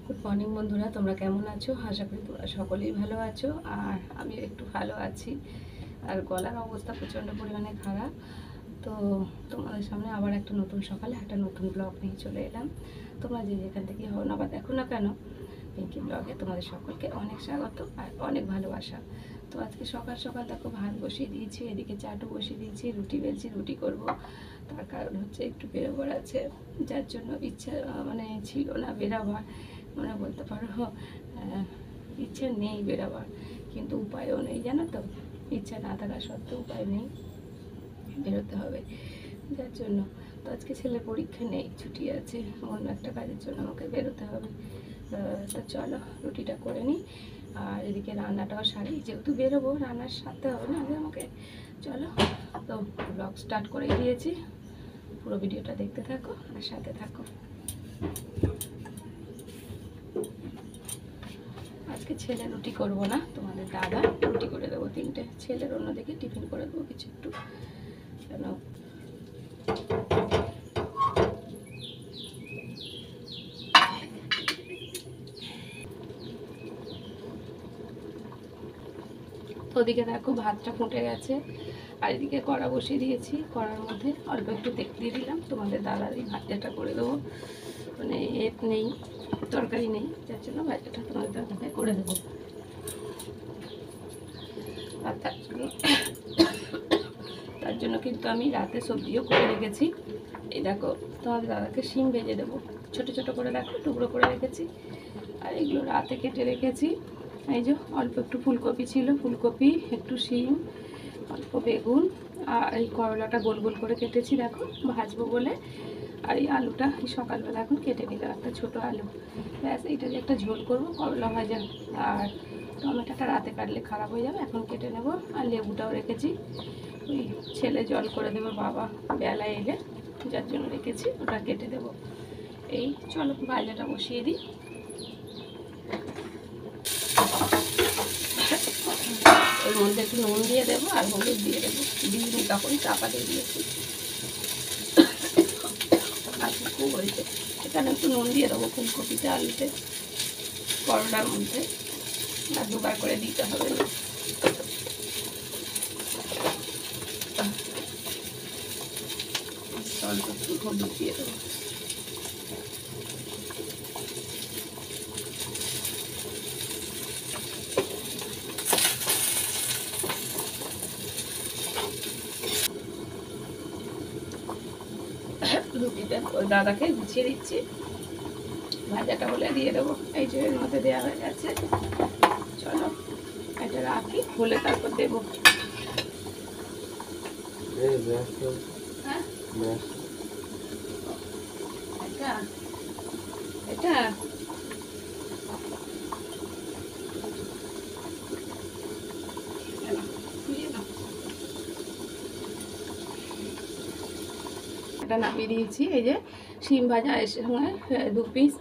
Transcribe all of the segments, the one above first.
Good morning বন্ধুরা, তোমরা কেমন আছো? আশা করি তোমরা সকলেই ভালো আছো, আর আমি একটু ভালো আছি। আর গলার অবস্থা প্রচণ্ড পরিমাণে খারাপ। তো তোমাদের সামনে আবার একটা নতুন সকালে একটা নতুন ব্লগ নিয়ে চলে এলাম। তোমরা যে যেখান থেকে হও না বা দেখো না কেন, পিঙ্কি ব্লগে তোমাদের সকলকে অনেক স্বাগত আর অনেক ভালোবাসা। তো আজকে সকাল সকাল দেখো ভাত বসিয়ে দিয়েছি, এদিকে চাটু বসিয়ে দিয়েছি, রুটি বেলছি, রুটি করব। তার কারণ হচ্ছে একটু বেরোবার আছে, যার জন্য ইচ্ছা মানে ছিল না বেরোবার, মানে বলতে পারো ইচ্ছে নেই বেরোবার, কিন্তু উপায়ও নেই, জানো তো। ইচ্ছা না থাকা সত্ত্বেও উপায় নেই, বেরোতে হবে। যার জন্য তো আজকে ছেলের পরীক্ষা নেই, ছুটি আছে, অন্য একটা কাজের জন্য আমাকে বেরোতে হবে। তো চলো রুটিটা করে নিই, আর এদিকে রান্নাটাও সারি, যেহেতু বেরোবো রান্নার সারতে হবে না আগে আমাকে। চলো, তো ব্লগ স্টার্ট করে দিয়েছি, পুরো ভিডিওটা দেখতে থাকো আর সাথে থাকো। আজকে ছেলে রুটি করব না, তোমাদের দাদা রুটি করে দেবো 3টে, ছেলের অন্যদিকে টিফিন করে দেবো কিছু একটু, কেন তো ওদিকে দেখো ভাতটা ফুটে গেছে, আর এদিকে কড়া বসিয়ে দিয়েছি, কড়ার মধ্যে অল্প একটু তেল দিয়ে দিলাম। তোমাদের দাদার এই ভাজাটা করে দেবো, মানে নেই, তরকারি নেই, যার জন্য ভাজাটা তোমাদের দাদাকে করে দেবো। আর তার জন্য কিন্তু আমি রাতে সবজিও করে রেখেছি। এই দেখো, তোমাদের দাদাকে শিম ভেজে দেবো, ছোট ছোট করে দেখো টুকরো করে রেখেছি। আর এগুলো রাতে কেটে রেখেছি। এই যে অল্প একটু ফুলকপি ছিল, ফুলকপি, একটু শিম, অল্প বেগুন, আর এই করলাটা গোল গোল করে কেটেছি দেখো, ভাজবো বলে। আর এই আলুটা এই সকালবেলা এখন কেটে নিলাম, একটা ছোটো আলু, ব্যাস। এইটা যে একটা ঝোল করবো, করলা ভাজা। আর টমেটোটা রাতে কাটলে খারাপ হয়ে যাবে, এখন কেটে নেব। আর লেবুটাও রেখেছি, ওই ছেলে জল করে দেবে বাবা বেলা এলে, যার জন্য রেখেছি, ওটা কেটে দেবো। এই চলো ভাজাটা বসিয়ে দিই। ওর মধ্যে একটু নুন দিয়ে দেবো আর হলুদ দিয়ে দেবো, দিইনি তখন চাপা দিয়ে দিয়েছি। আজকে খুব হয়েছে, এখানে একটু নুন দিয়ে দেবো ফুলকপিতে, আলুতে, করলার মধ্যে, আর দুবার করে দিতে হবে না। অল্প একটু হলুদ দিয়ে দেবো। রুটিটা ওই দাদাকে গুছিয়ে দিচ্ছি, ভাজাটা হলে দিয়ে দেবো। এই যে এর মধ্যে দেওয়া হয়ে গেছে, চলো এটা রাখি, হলে তারপর দেবো। হ্যাঁ এটা এটা এটা নামিয়ে দিয়েছি। এই যে শিম ভাজা এর সঙ্গে 2 পিস,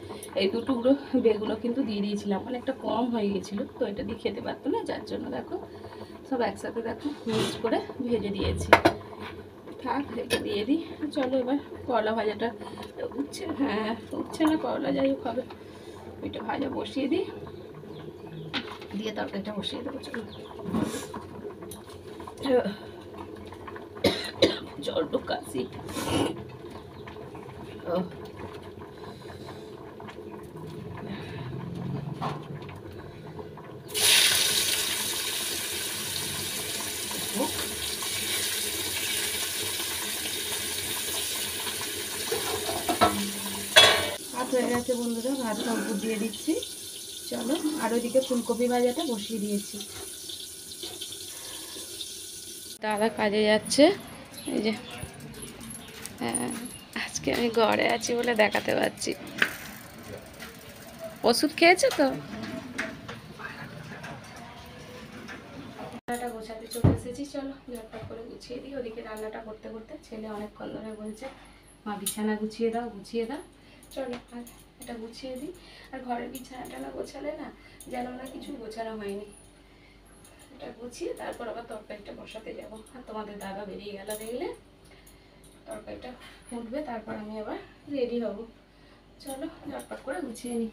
এই 2 টুকরো বেগুনও কিন্তু দিয়ে দিয়েছিলাম, অনেকটা কম হয়ে গেছিলো, তো এটা দিয়ে খেতে পারতো না, যার জন্য দেখো সব একসাথে দেখো মিক্সড করে ভেজে দিয়েছি। থাক, এটা দিয়ে দিই। চলো এবার করলা ভাজাটা উঠছে, হ্যাঁ উঠছে না করলা, যাই হোক হবে, ওইটা ভাজা বসিয়ে দিই, দিয়ে তরকারিটা বসিয়ে দেবো। চলো, জল কাশি। ভাত হয়ে গেছে বন্ধুরা, ভাতটা উপর দিয়ে দিচ্ছি। চলো, আর ওইদিকে ফুলকপি ভাজাটা বসিয়ে দিয়েছি। দাদা কাজে যাচ্ছে, এই যে হ্যাঁ, আজকে আমি ঘরে আছি বলে দেখাতে পারছি। ওষুধ খেয়েছো তো? রান্নাটা গোছাতে চলে এসেছি, চলো ঝটপট করে গুছিয়ে দিই। ওদিকে রান্নাটা করতে করতে ছেলে অনেকক্ষণ ধরে বলছে মা বিছানা গুছিয়ে দাও, গুছিয়ে দাও। চলো আর এটা গুছিয়ে দিই। আর ঘরের বিছানাটা না গোছালে না যেন না কিছু গোছানো হয়নি, এটা গুছিয়ে তারপর আবার তরকারিটা বসাতে যাবো। আর তোমাদের দাদা বেরিয়ে গেলে দেখলে তরকারিটা ফুটবে, তারপর আমি আবার রেডি হব। চলো ঝটপট করে গুছিয়ে নিই।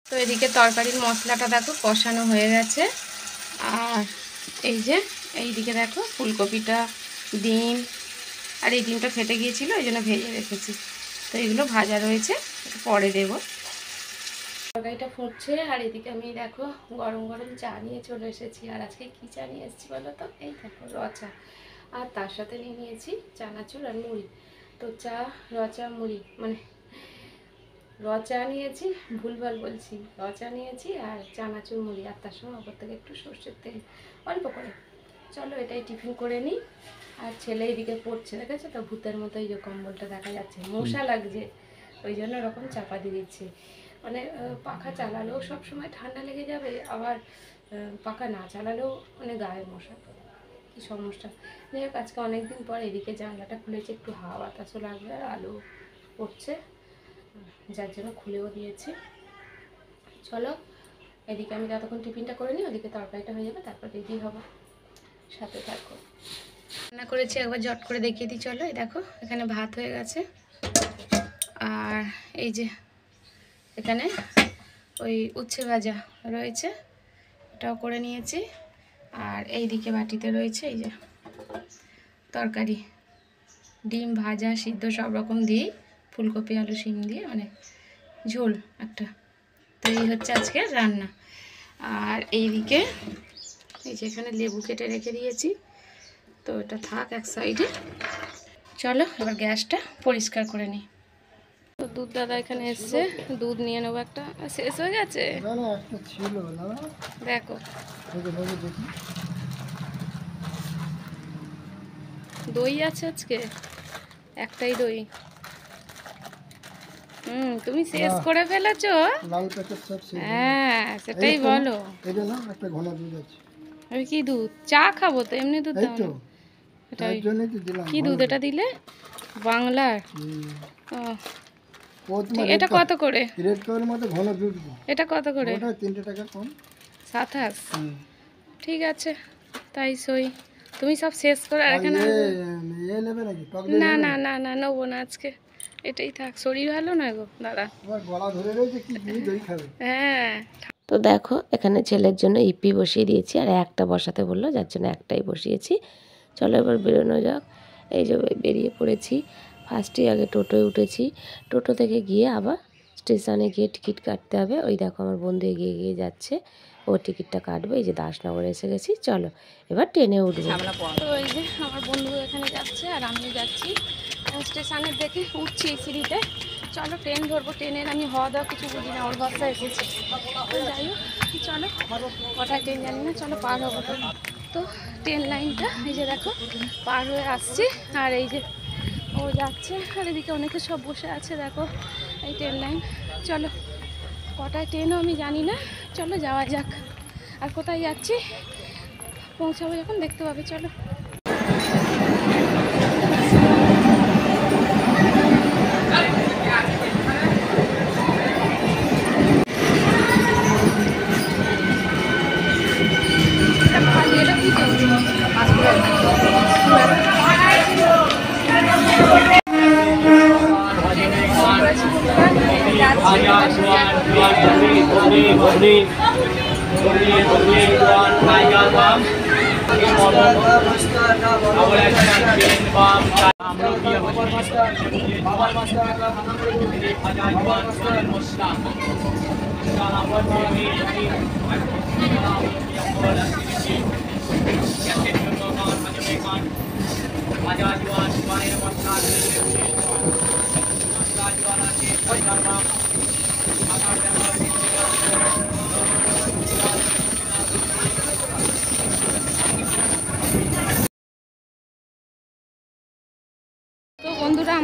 তো এদিকে তরকারির মশলাটা দেখো কষানো হয়ে গেছে। আর এই যে এইদিকে দেখো ফুলকপিটা, ডিম, আর এই ডিমটা ফেটে গিয়েছিল এই জন্য ভেজে রেখেছি। তো এগুলো ভাজা রয়েছে, পরে দেবো। তরকারিটা ফুটছে আর এদিকে আমি দেখো গরম গরম চা নিয়ে চলে এসেছি। আর আজকে কী চা নিয়ে এসেছি বলো তো? এই দেখো রচা, আর তার সাথে নিয়ে নিয়েছি চানাচুর আর মুড়ি। তো চা, রচা, মুড়ি, মানে রচা নিয়েছি, ভুলভাল বলছি, রচা নিয়েছি আর চানাচুর মুড়ি, আর তার সঙ্গে ওপর থেকে একটু সর্ষের তেল অল্প করে। চলো এটাই টিফিন করে নিই। আর ছেলে এদিকে পড়ছে, দেখেছো তো ভূতের মতো এই যে কম্বলটা দেখা যাচ্ছে, মশা লাগছে ওই জন্য ওরকম চাপা দিয়ে দিচ্ছে। মানে পাখা চালালেও সব সময় ঠান্ডা লেগে যাবে, আবার পাখা না চালালেও মানে গায়ে মশা, কী সমস্যা। যাই হোক আজকে অনেকদিন পর এদিকে জানলাটা খুলেছে, একটু হাওয়া বাতাসও লাগবে আর আলো পড়ছে, যার জন্য খুলেও দিয়েছি। চলো এদিকে আমি যতক্ষণ টিফিনটা করে নিই, ওদিকে তরকারিটা হয়ে যাবে, তারপর রেডি হবো, সাথে থাকো। রান্না করেছি একবার জট করে দেখিয়ে দিই। চলো এই দেখো এখানে ভাত হয়ে গেছে, আর এই যে এখানে ওই উচ্ছে ভাজা রয়েছে, এটাও করে নিয়েছি। আর এই দিকে বাটিতে রয়েছে এই যে তরকারি, ডিম ভাজা সিদ্ধ সব রকম দিয়েই, ফুলকপি আলু শিম দিয়ে, মানে ঝোল একটা। তো এই হচ্ছে আজকে রান্না। আর এইদিকে এই যে এখানে লেবু কেটে রেখে দিয়েছি, তো এটা থাক এক সাইডে। চলো এবার গ্যাসটা পরিষ্কার করে নিই। তো দুধ দাদা এখানে এসছে, দুধ নিয়ে নেবো একটা। শেষ হয়ে গেছে দেখো, দই আছে আজকে, একটাই দই। তুমি শেষ করে ফেলেছো? হ্যাঁ সেটাই বলো। আমি কি দুধ চা খাবো, তো এমনি দুধ দাও না। এটাই কি দুধ এটা দিলে? বাংলার। এটা কত করে? এটা কত করে? 3 টাকা কম। 27। ঠিক আছে তাই সই। তুমি সব শেষ করে আর এখানে না না না না নেবো না আজকে, এটাই থাক। শরীর ভালো না গো দাদা। হ্যাঁ। তো দেখো এখানে ছেলের জন্য ইপি বসিয়ে দিয়েছি, আর একটা বসাতে বললো, যার জন্য একটাই বসিয়েছি। চলো এবার বেরোনো যাক। এই যে বেরিয়ে পড়েছি। ফার্স্টেই আগে টোটোয় উঠেছি, টোটো থেকে গিয়ে আবার স্টেশনে গিয়ে টিকিট কাটতে হবে। ওই দেখো আমার বন্ধু এগিয়ে এগিয়ে যাচ্ছে, ও টিকিটটা কাটবো। এই যে দাসনগরে এসে গেছি, চলো এবার ট্রেনে উঠবো। তো এই যে আমার বন্ধু এখানে যাচ্ছে আর আমিও যাচ্ছি স্টেশনের দেখে, উঠছি এই সিঁড়িতে। চলো ট্রেন ধরবো। ট্রেনের আমি হওয়া দাওয়া কিছু বুঝি না, ওর বাসা এসেছে। তো যাই হোক চলো, কটায় ট্রেন জানি না, চলো পার হবো। তো ট্রেন লাইনটা এই যে দেখো পার হয়ে আসছি, আর এই যে ও যাচ্ছে, আর এদিকে অনেকে সব বসে আছে দেখো, এই ট্রেন লাইন। চলো কটায় ট্রেনও আমি জানি না, চলো যাওয়া যাক। আর কোথায় যাচ্ছি পৌঁছাবো যখন দেখতে পাবে। চলো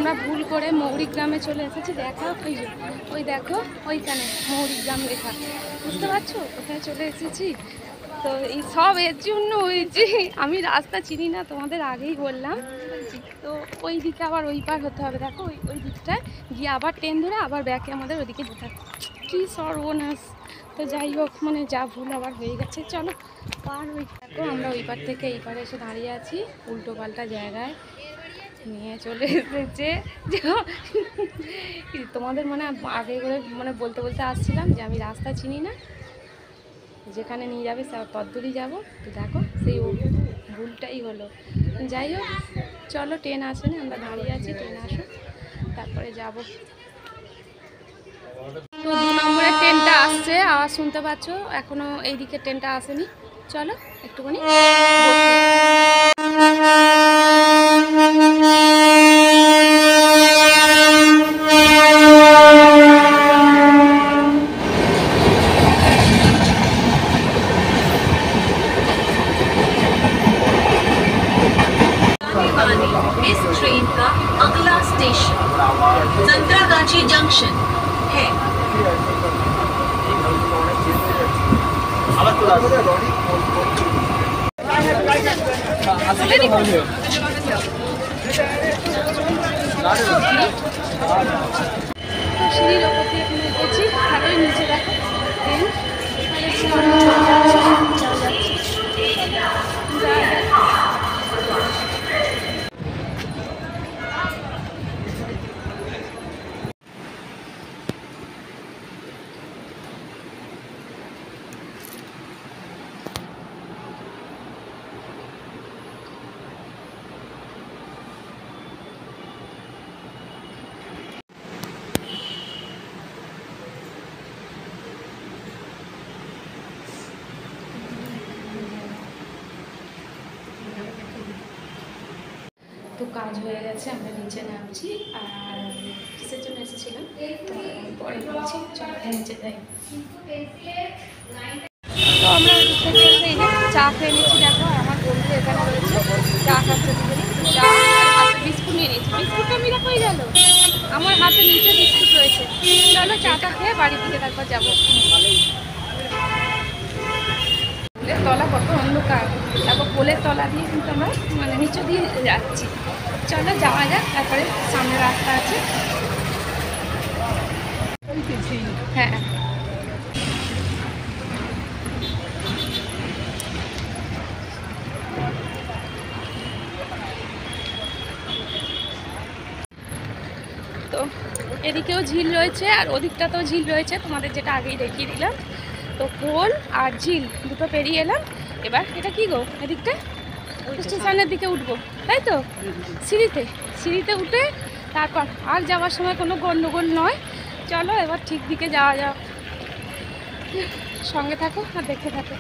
আমরা ভুল করে মৌরিগ্রামে চলে এসেছি। দেখো ওই দেখো ওইখানে মৌরিগ্রাম লেখা, বুঝতে পারছো? ওখানে চলে এসেছি। তো এই সব এর জন্য হয়েছে, আমি রাস্তা চিনি না, তোমাদের আগেই বললাম। তো ওই দিকে আবার ওই পার হতে হবে। দেখো ওই দিকটায় গিয়ে আবার ট্রেন ধরে আবার ব্যাকে আমাদের ওদিকে যেতে হবে। কী সর্বনাশ! তো যাই হোক, মানে যা ভুল আবার হয়ে গেছে। চলো পার ওই দেখো, আমরা ওই পার থেকে এই পারে এসে দাঁড়িয়ে আছি, উল্টো পাল্টা জায়গায় নিয়ে চলে এসেছে। তোমাদের মানে আগে করে মানে বলতে বলতে আসছিলাম যে আমি রাস্তা চিনি না, যেখানে নিয়ে যাবে তদ্দূরই যাবো। তো দেখো সেই ভুলটাই হলো। যাই হোক চলো, ট্রেন আসে না, আমরা দাঁড়িয়ে আছি, ট্রেন আসো তারপরে যাব। তো 2 নম্বরের ট্রেনটা আসছে, আওয়াজ শুনতে পাচ্ছ। এখনও এইদিকে ট্রেনটা আসেনি, চলো একটুখানি इस ट्रेन का अगला स्टेशन संतरागाछी जंक्शन है। সিঁড়ির ওপর দিয়ে এখানে গেছি, ভালোই নিচে দেখো তো কাজ হয়ে গেছে, আমরা নিচে নামছি। আর কিসের জন্য এসেছিলাম পরে বলছি, চলো নিচে যাই। তো আমরা থেকে এসে চা খেয়ে নিচ্ছি। দেখো আমার বন্ধু এখানে রয়েছে, চা খাচ্ছে, চা আর হাতে বিস্কুট নিয়ে নিচ্ছি। বিস্কুটটা মিরা হয়ে গেল, আমার হাতে নিচে বিস্কুট রয়েছে। চলো চাটা খেয়ে বাড়ির দিকে তারপর যাবো। পোলের তলা কত অন্ধকার, তারপর পোলের তলা দিয়ে কিন্তু আমরা মানে নিচে দিয়ে যাচ্ছি। চলো যাওয়া যাক, তারপরে সামনে রাস্তা আছে। হ্যাঁ তো এদিকেও ঝিল রয়েছে আর ওদিকটাতেও ঝিল রয়েছে, তোমাদের যেটা আগেই দেখিয়ে দিলাম। তো পোল আর ঝিল দুটো পেরিয়ে এলাম। এবার এটা কি গো, এদিকটা স্টেশনের দিকে উঠবো, তাই তো? সিঁড়িতে উঠে তারপর আর যাওয়ার সময় কোনো গন্ডগোল নয়। চলো এবার ঠিক দিকে যাওয়া যাক, সঙ্গে থাকো আর দেখতে থাকো।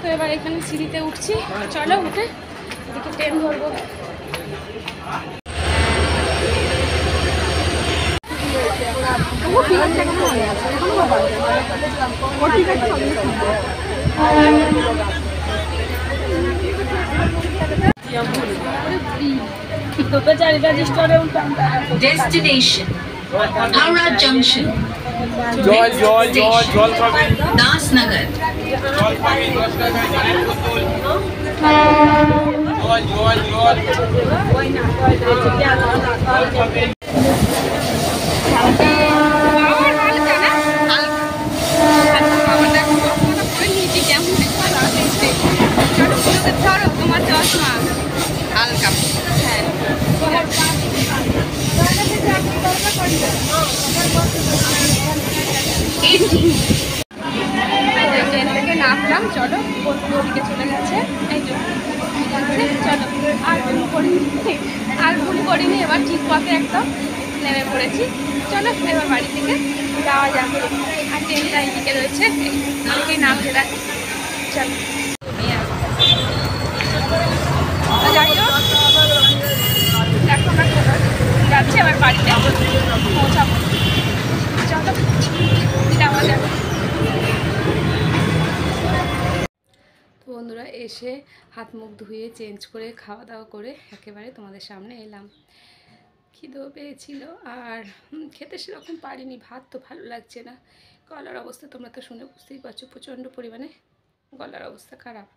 তো এবার এখানে সিঁড়িতে উঠছি, চলো উঠে এদিকে ট্রেন ধরবো। Destination Howrah junction, Dasnagar. Train থেকে নামলাম, চলো ওদিকে চলে গেছে। এই যে চলো, আর ভুল করিনি, এবার ঠিক পথে একদম নেমে পড়েছি। চলো এবার বাড়ি থেকে যাওয়া যাবে। আর ট্রেনটা এইদিকে রয়েছে, অনেকেই নামছে দেখ। চলো যাই হোক, এখন যাচ্ছি আবার বাড়িতে পৌঁছাবো। চলো যাওয়া যাবে। তো বন্ধুরা এসে হাত মুখ ধুয়ে চেঞ্জ করে খাওয়া দাওয়া করে একেবারে তোমাদের সামনে এলাম। খিদেও পেয়েছিল আর খেতে সেরকম পারিনি, ভাত তো ভালো লাগছে না। গলার অবস্থা তোমরা তো শুনে বুঝতেই পারছো, প্রচণ্ড পরিমাণে গলার অবস্থা খারাপ।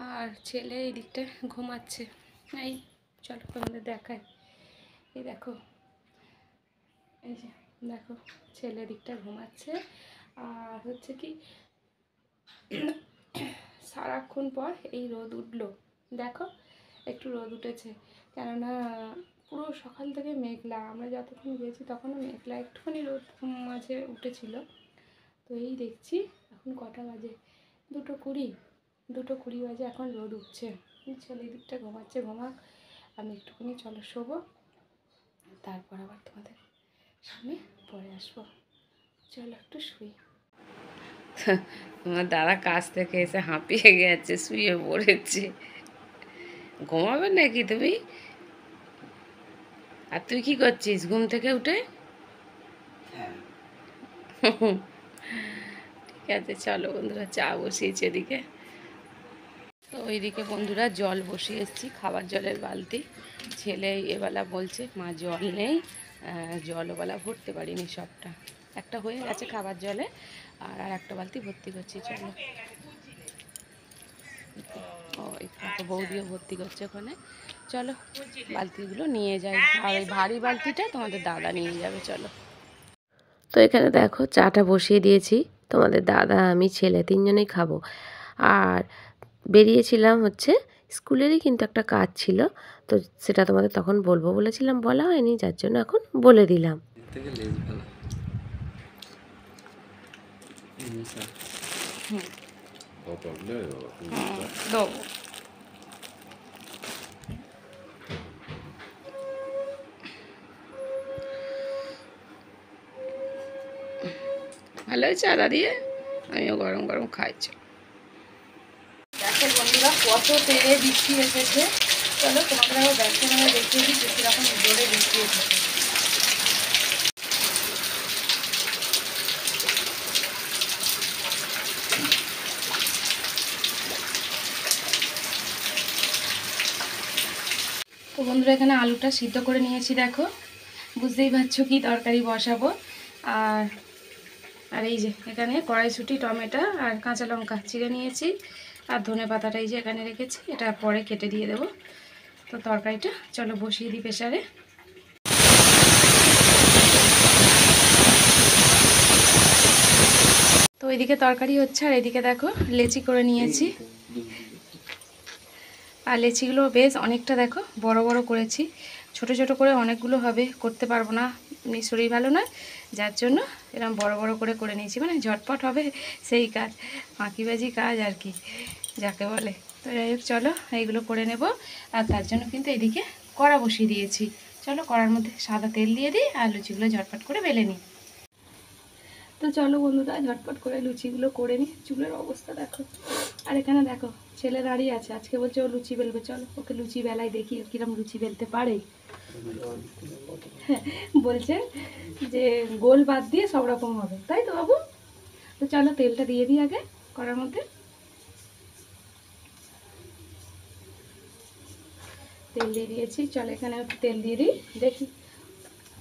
আর ছেলে এই দিকটা ঘুমাচ্ছে। এই চলো তোমাদের দেখায়, এই দেখো, এই যে দেখো ছেলে দিকটা ঘুমাচ্ছে। আর হচ্ছে কি সারাক্ষণ পর এই রোদ উঠলো, দেখো একটু রোদ উঠেছে, কেননা পুরো সকাল থেকে মেঘলা, আমরা যতক্ষণ গিয়েছি তখনও মেঘলা, একটুখানি রোদ মাঝে উঠেছিল। তো এই দেখছি এখন কটা বাজে, 2:20, 2:20 বাজে, এখন রোদ উঠছে। ছেলে দিকটা ঘুমাচ্ছে, ঘুমাক, আমি একটুখানি চলো শোবো, তারপর আবার তোমাদের সামনে পরে আসবো। চলো একটু শুই। তোমার দাদা কাজ থেকে এসে হাঁপিয়ে গেছে, শুয়ে পড়েছে। ঘুমাবে নাকি তুমি? আর তুই কি করছিস ঘুম থেকে উঠে? ঠিক আছে চলো বন্ধুরা, চা বসিয়েছি এদিকে। তো ওইদিকে বন্ধুরা জল বসিয়ে এসেছি, খাবার জলের বালতি। ছেলে এবেলা বলছে মা জল নেই, জলওয়ালা ভরতে পারিনি সবটা, একটা হয়ে গেছে খাবার জলে, আর একটা বালতি ভর্তি করছি। চলো, ওই কাকু বৌদিও ভর্তি করছে ওখানে। চলো বালতিগুলো নিয়ে যাই, আর ওই ভারী বালতিটা তোমাদের দাদা নিয়ে যাবে। চলো। তো এখানে দেখো চাটা বসিয়ে দিয়েছি, তোমাদের দাদা আমি ছেলে তিনজনেই খাবো। আর বেরিয়েছিলাম হচ্ছে স্কুলেরই কিন্তু একটা কাজ ছিল, তো সেটা তোমাদের তখন বলবো বলেছিলাম, বলা হয়নি, যার জন্য এখন বলে দিলাম। ভালো হয়েছে আদা দিয়ে, আমিও গরম গরম খাইছি। দেখো বন্ধুরা কত তেলে বৃষ্টি এসেছে, চলো তোমাদের আবার ব্যাগটা আমরা দেখিয়ে দিই যে কীরকম জোরে বৃষ্টি এসেছে। তো বন্ধুরা এখানে আলুটা সিদ্ধ করে নিয়েছি, দেখো বুঝতেই পারছো কি তরকারি বসাবো। আর আর এই যে এখানে কড়াইশুঁটি, টমেটো আর কাঁচা লঙ্কা চিড়ে নিয়েছি, আর ধনে পাতাটা এই যে এখানে রেখেছি, এটা পরে কেটে দিয়ে দেবো। তো তরকারিটা চলো বসিয়ে দিই প্রেসারে। তো ওইদিকে তরকারি হচ্ছে, আর এদিকে দেখো লেচি করে নিয়েছি, আর লেচিগুলো বেশ অনেকটা দেখো বড় বড় করেছি, ছোট ছোট করে অনেকগুলো হবে, করতে পারবো না, এমনি শরীর ভালো নয়, যার জন্য এরকম বড় বড় করে নিয়েছি, মানে ঝটপট হবে সেই কাজ, ফাঁকিবাজি কাজ আর কি যাকে বলে। তো যাই হোক চলো এইগুলো করে নেব, আর তার জন্য কিন্তু এদিকে কড়া বসিয়ে দিয়েছি। চলো কড়ার মধ্যে সাদা তেল দিয়ে দিই, আর লুচিগুলো ঝটপট করে বেলে নিই। তো চলো বন্ধুরা ঝটপট করে লুচিগুলো করে নিই, চুলের অবস্থা দেখো। আর এখানে দেখো ছেলে দাঁড়িয়ে আছে, আজকে বলছে ও লুচি বেলবে, চলো ওকে লুচি বেলায় দেখি কিরম লুচি বেলতে পারে। বলছে যে গোল বাদ দিয়ে সব রকম হবে, তাই তো বাবু? তো চলো তেলটা দিয়ে দিই আগে কড়ার মধ্যে, তেল দিয়ে দিয়েছি। চলো এখানে একটু তেল দিয়ে দিই, দেখি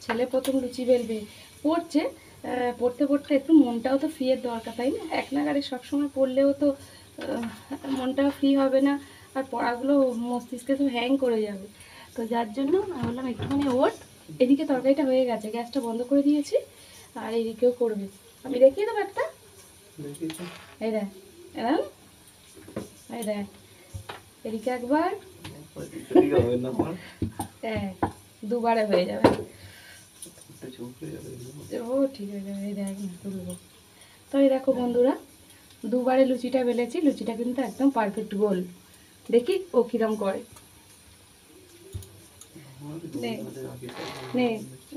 ছেলে প্রথম লুচি বেলবে, পড়ছে, পড়তে পড়তে একটু মনটাও তো ফ্রিয়ের দরকার, তাই না? এক নাগারে সবসময় পড়লেও তো মনটাও ফ্রি হবে না, আর পড়াগুলো মস্তিষ্কে সব হ্যাং করে যাবে। তো যার জন্য আমি বললাম একটুখানি ওট। এদিকে তরকারিটা হয়ে গেছে, গ্যাসটা বন্ধ করে দিয়েছি, আর এদিকেও করবে, আমি দেখিয়ে দেবো একটা। এই দেখ, এরম, এই দেখ, এদিকে একবার, দুবারে হয়ে যাবে, ও ঠিক হয়ে যাবে। এই দেখ না তুলবো, তো এই দেখো বন্ধুরা দুবারে লুচিটা বেলেছি, লুচিটা কিন্তু একদম পারফেক্ট গোল, দেখি ও কিরম করে। নে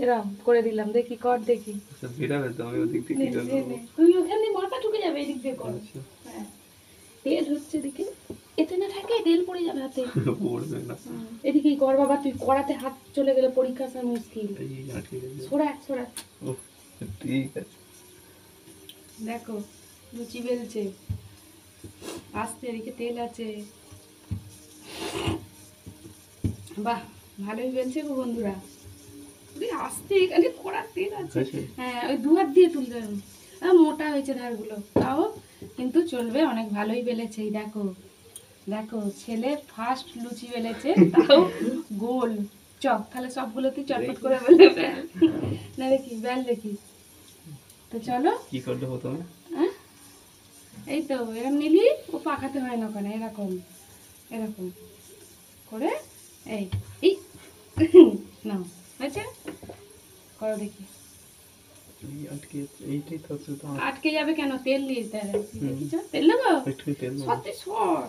এরম করে দিলাম, দেখি কর দেখি, তুই ওখানে মাথা ঢুকে যাবে, এদিক দিয়ে কর। হ্যাঁ তেল হচ্ছে দেখি, এতে না থাকে তেল পড়ে যাবে হাতে, এদিকেই কর বাবা, তুই কড়াতে হাত চলে গেলে পরীক্ষা আসা মুশকিল, সরা সরা। ঠিক আছে দেখো লুচি বেলছে আস্তে, এদিকে তেল আছে, বাহ ভালোই বেলছে গো বন্ধুরা। আস্তে এখানে কড়ার তেল আছে। হয়েছে? হ্যাঁ ওই দু হাত দিয়ে তুলতে হবে। মোটা হয়েছে ধারগুলো, তাও কিন্তু চলবে, অনেক ভালোই বেলেছে। এই দেখো দেখো, ছেলে ফার্স্ট লুচি বেলেছে, তাও গোল চক। তাহলে সবগুলো তুই চটপট করে বেলে ফেল। না দেখি বেল দেখি। তো চলো, কি করলে প্রথমে? হ্যাঁ এই তো এরকম নিলি, ও পাকাতে হয় না ওখানে, এরকম এরকম করে এই এই নাও, হয়েছে? করো দেখি। এই আটকে এইটাই তো হচ্ছে তো। আটকে যাবে কেন? তেল দিয়ে দিতে হবে। দেখিছো তেল দেবো? একটু তেল দাও। সত্যি সর।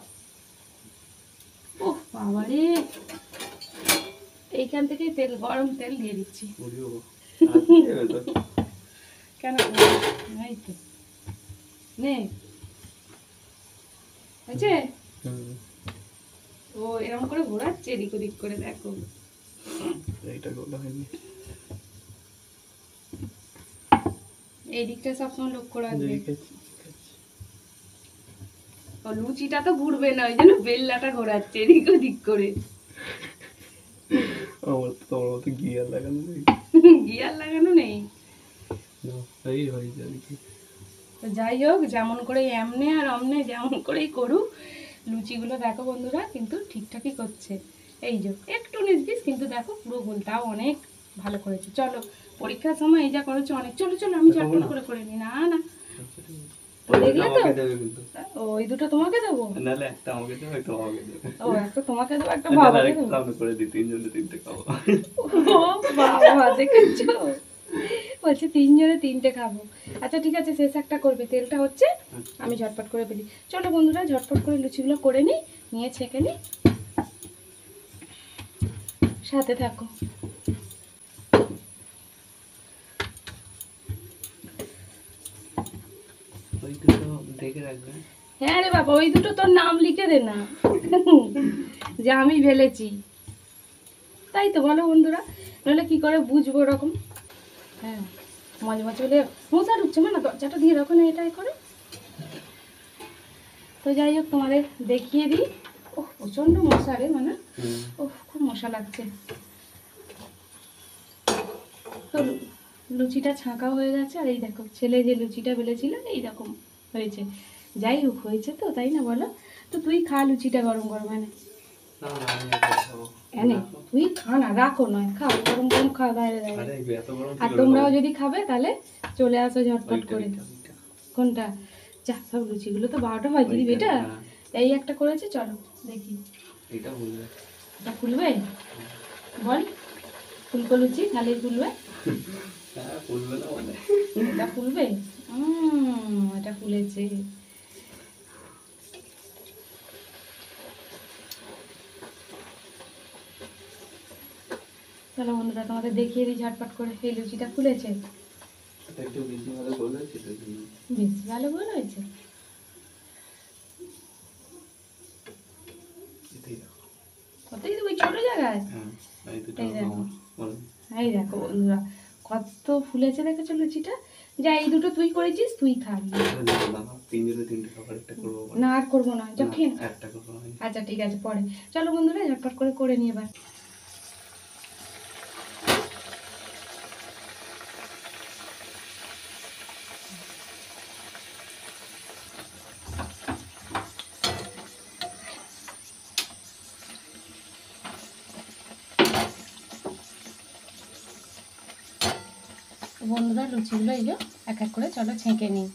ওহ বাবা রে, এইখান থেকে তেল, গরম তেল দিয়ে দিচ্ছি। ওরে বাবা, আটকে যাবে তো। কেন? এই তো নে, হয়েছে? হুম, ও এরকম করে ঘোরাচ্ছে এদিক ওদিক করে, দেখো। এইটা গোলা হয়নি। এই দিকটা সবসময় লক্ষ্য রাখবে। দেখেছি। ও লুচিটা তো ঘুরবে না, ওই জন্য বেল্লাটা ঘোরাচ্ছে এদিক ওদিক করে। আমার তো তোমার মতো গিয়ার লাগানো নেই। গিয়ার লাগানো নেই। না, এই হয়ে যাবে কি। তো যাই হোক, যেমন করে এমনে আর অমনে যেমন করেই করুক, লুচিগুলো দেখো বন্ধুরা কিন্তু ঠিকঠাকই করছে। এই যে একটু নিচবিস, কিন্তু দেখো পুরো গোলটাও অনেক ভালো করেছে। চলো, পরীক্ষার সময় এই যা করেছো অনেক। চলো চলো, আমি চটপট করে করে নিই। না না, দেখলে তো? আমাকে দেবে কিন্তু। ওই দুটো তোমাকে দেবো? নাহলে একটা আমাকে দেবে, একটা আমাকে দেবে। ও একটা তোমাকে দেবো, একটা নাহলে বাবাকে আরেকটা দেবো। আমরা করে দিই, তিনজনে তিনটে খাবো। ও বাবা, দেখেছো? বলছে তিনজনে তিনটে খাবো। আচ্ছা ঠিক আছে, শেষ একটা করবে, তেলটা হচ্ছে, আমি ঝটপট করে ফেলি। চলো বন্ধুরা, ঝটপট করে লুচিগুলো করে নিই, নিয়ে ছেঁকে নিই, সাথে থাকো। ওই দুটো দেখে রাখবে। হ্যাঁ রে বাবা, ওই দুটো তোর নাম লিখে দে না, যে আমি ফেলেছি। তাই তো বলো বন্ধুরা, নাহলে কি করে বুঝবো ওরকম? হ্যাঁ মাঝে মাঝে বলে মশা ঢুকছে, মানে দরজাটা দিয়ে রাখো না, এটাই করে। তো যাই হোক, তোমাদের দেখিয়ে দিই। ও প্রচণ্ড মশা রে, মানে ও খুব মশা লাগছে। তো লুচিটা ছাঁকা হয়ে গেছে, আর এই দেখো ছেলে যে লুচিটা বেলেছিল এইরকম হয়েছে। যাই হোক, হয়েছে তো, তাই না বলো? তো তুই খা লুচিটা গরম গরম, এনে না না, আমি একবার খাবো। এনে তুই খা না, রাখো নয়, খাও গরম গরম, খাও বাইরে আরে দাঁড়িয়ে। এত গরম কি আর করে তোমরাও খাবো? যদি খাবে তাহলে চলে আসো ঝটপট ওইটা, করে। ওইটা, ওইটা। কোনটা? যা, সব লুচিগুলো তো 12টা বাজিয়ে দিবি। ওইটা, এটা হ্যাঁ। এই একটা করেছে, চলো দেখি। এটা বলবে। এটা খুলবে? বল, ফুলকো লুচি খালি খুলবে? হ্যাঁ, বলবে না মানে। এটা খুলবে? এটা খুলেছে। চলো বন্ধুরা, তোমাদের দেখিয়ে দিই ঝটপট করে। এই লুচিটা খুলেছে, এটা একটু বেশি ভালো করলে সেটা কি? বেশ ভালো গোল হয়েছে। এটাই রাখো। কতই তো ওই ছোট জায়গায়। হ্যাঁ, এই দুটো এই দেখো। আমার বলো। এই দেখো বন্ধুরা, কত ফুলেছে দেখেছো লুচিটা? যা, এই দুটো তুই করেছিস, তুই খাবি। এটা দেবো না, তিনজনে তিনটে খাবার, একটা করবো না আর করবো না, যা খেয়ে নে। একটা করবো আমি। আচ্ছা ঠিক আছে, পরে। চলো বন্ধুরা, ঝটপট করে করে নিয়ে এবার। বন্ধুরা লুচিগুলো এই যে এক এক করে চলো ছেঁকে নিই।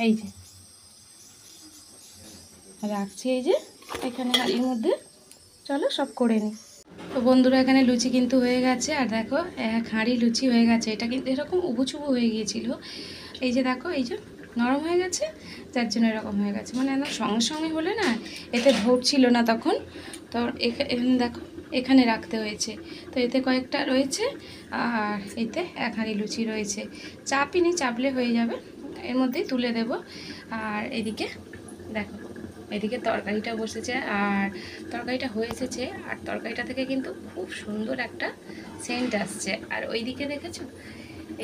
এই যে রাখছি, এই যে এখানে হাঁড়ির মধ্যে, চলো সব করে নিই। তো বন্ধুরা, এখানে লুচি কিন্তু হয়ে গেছে, আর দেখো এক হাঁড়ি লুচি হয়ে গেছে। এটা কিন্তু এরকম উবুচুবু হয়ে গিয়েছিল, এই যে দেখো, এই যে নরম হয়ে গেছে, যার জন্য এরকম হয়ে গেছে। মানে একদম সঙ্গে সঙ্গে হলে না, এতে ভোট ছিল না তখন, তো এখানে দেখো এখানে রাখতে হয়েছে। তো এতে কয়েকটা রয়েছে, আর এতে এক হাঁড়ি লুচি রয়েছে। চাপিনি, চাপলে হয়ে যাবে, এর মধ্যেই তুলে দেব। আর এদিকে দেখো, এদিকে তরকারিটা বসেছে, আর তরকারিটা হয়ে এসেছে, আর তরকারিটা থেকে কিন্তু খুব সুন্দর একটা সেন্ট আসছে। আর ওইদিকে দেখেছো,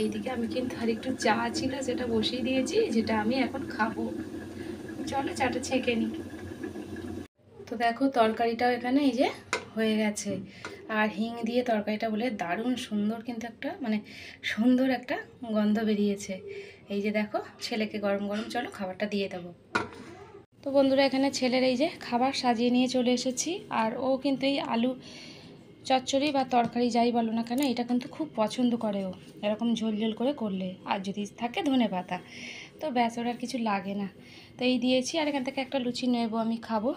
এইদিকে আমি কিন্তু আর একটু চা ছিল, সেটা বসিয়ে দিয়েছি, যেটা আমি এখন খাবো। চলো চাটা ছেঁকে নিই। তো দেখো তরকারিটাও এখানে এই যে হয়ে গেছে, আর হিং দিয়ে তরকারিটা বলে দারুণ সুন্দর, কিন্তু একটা মানে সুন্দর একটা গন্ধ বেরিয়েছে। এই যে দেখো ছেলেকে গরম গরম চলো খাবারটা দিয়ে দেবো। তো বন্ধুরা এখানে ছেলের এই যে খাবার সাজিয়ে নিয়ে চলে এসেছি, আর ও কিন্তু এই আলু চচ্চড়ি বা তরকারি যাই বলো না কেন এটা কিন্তু খুব পছন্দ করে ও, এরকম ঝোল ঝোল করে করলে, আর যদি থাকে ধনেপাতা, তো ব্যাস ওর আর কিছু লাগে না। তো এই দিয়েছি, আর এখান থেকে একটা লুচি নেবো আমি খাবো।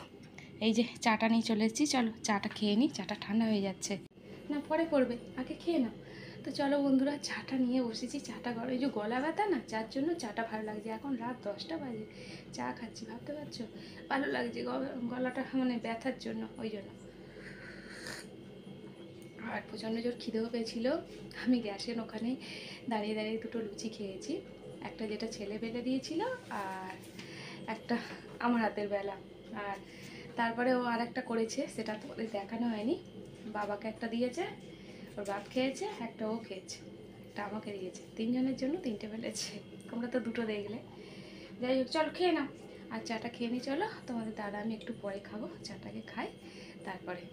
এই যে চাটা নিয়ে চলে এসেছি, চলো চাটা খেয়ে নিই, চাটা ঠান্ডা হয়ে যাচ্ছে না, পরে পড়বে, আগে খেয়ে নাও। তো চলো বন্ধুরা চাটা নিয়ে বসেছি, চাটা গরম, এই যে গলা ব্যথা না, যার জন্য চাটা ভালো লাগছে। এখন রাত 10টা বাজে চা খাচ্ছি, ভাবতে পারছো, ভালো লাগছে গলাটা মানে ব্যথার জন্য, ওই জন্য। আর প্রচণ্ড জোর খিদেও পেয়েছিল, আমি গ্যাসের ওখানে দাঁড়িয়ে দাঁড়িয়ে দুটো লুচি খেয়েছি, একটা যেটা ছেলে বেলে দিয়েছিল আর একটা আমার হাতের বেলা। আর তারপরে ও আর একটা করেছে, সেটা তোমাদের দেখানো হয়নি, বাবাকে একটা দিয়েছে, ওর বাপ খেয়েছে, একটা ও খেয়েছে, একটা আমাকে দিয়েছে, 3 জনের জন্য 3টে বেলেছে, তোমরা তো 2টো দেখলে। যাই হোক চলো খেয়ে নাও, আর চাটা খেয়ে নিই চলো, তোমাদের দাদা আমি একটু পরে খাবো, চাটাকে খাই তারপরে।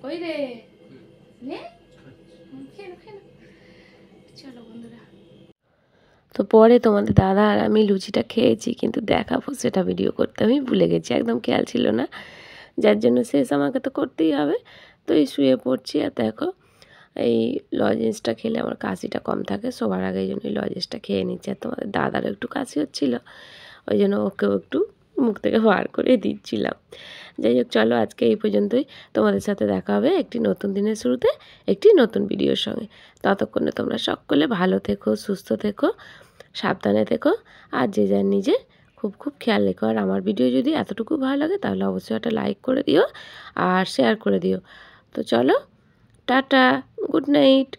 ওই রে নে খেয়ে নাও, খেয়ে নাও, চলো বন্ধুরা। তো পরে তোমাদের দাদা আর আমি লুচিটা খেয়েছি, কিন্তু দেখাবো সেটা ভিডিও করতে আমি ভুলে গেছি, একদম খেয়াল ছিল না, যার জন্য শেষ আমাকে তো করতেই হবে। তো এই শুয়ে পড়ছি, আর দেখো এই লজেন্সটা খেলে আমার কাশিটা কম থাকে, সবার আগে এই জন্য এই লজেন্সটা খেয়ে নিচ্ছে। আর তোমাদের দাদারও একটু কাশি হচ্ছিলো, ওই জন্য ওকেও একটু মুখ থেকে বার করে দিচ্ছিলাম। যাই হোক চলো আজকে এই পর্যন্তই, তোমাদের সাথে দেখা হবে একটি নতুন দিনের শুরুতে একটি নতুন ভিডিওর সঙ্গে। ততক্ষণে তোমরা সকলে ভালো থেকো, সুস্থ থেকো, সাবধানে থেকো, আর যে যার নিজের খুব খুব খেয়াল রেখো। আর আমার ভিডিও যদি এতটুকু ভালো লাগে তাহলে অবশ্যই একটা লাইক করে দিও আর শেয়ার করে দিও। তো চলো টাটা, গুড নাইট।